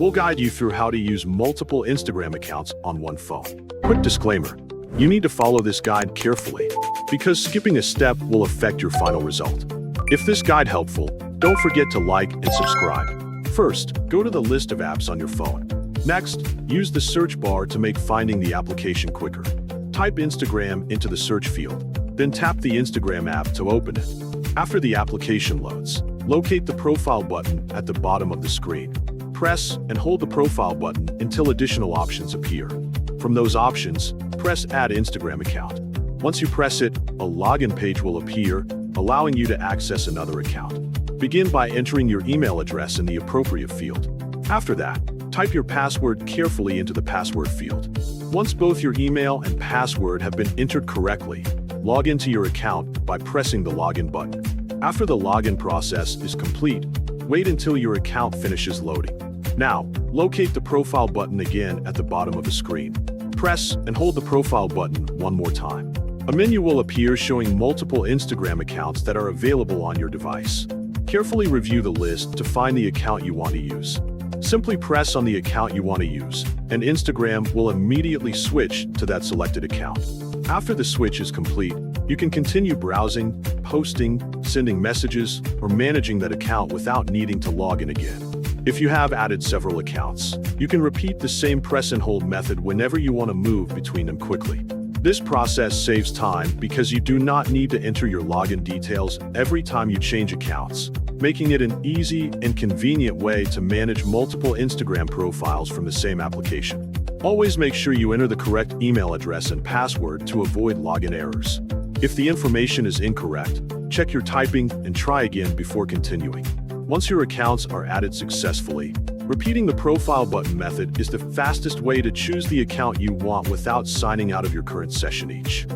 We'll guide you through how to use multiple Instagram accounts on one phone. Quick disclaimer, you need to follow this guide carefully, because skipping a step will affect your final result. If this guide helpful, don't forget to like and subscribe. First, go to the list of apps on your phone. Next, use the search bar to make finding the application quicker. Type Instagram into the search field, then tap the Instagram app to open it. After the application loads, locate the profile button at the bottom of the screen. Press and hold the profile button until additional options appear. From those options, press Add Instagram Account. Once you press it, a login page will appear, allowing you to access another account. Begin by entering your email address in the appropriate field. After that, type your password carefully into the password field. Once both your email and password have been entered correctly, log into your account by pressing the login button. After the login process is complete, wait until your account finishes loading. Now, locate the profile button again at the bottom of the screen. Press and hold the profile button one more time. A menu will appear showing multiple Instagram accounts that are available on your device. Carefully review the list to find the account you want to use. Simply press on the account you want to use, and Instagram will immediately switch to that selected account. After the switch is complete, you can continue browsing, posting, sending messages, or managing that account without needing to log in again. If you have added several accounts, you can repeat the same press and hold method whenever you want to move between them quickly. This process saves time because you do not need to enter your login details every time you change accounts, making it an easy and convenient way to manage multiple Instagram profiles from the same application. Always make sure you enter the correct email address and password to avoid login errors. If the information is incorrect, check your typing and try again before continuing. Once your accounts are added successfully, repeating the profile button method is the fastest way to choose the account you want without signing out of your current session each.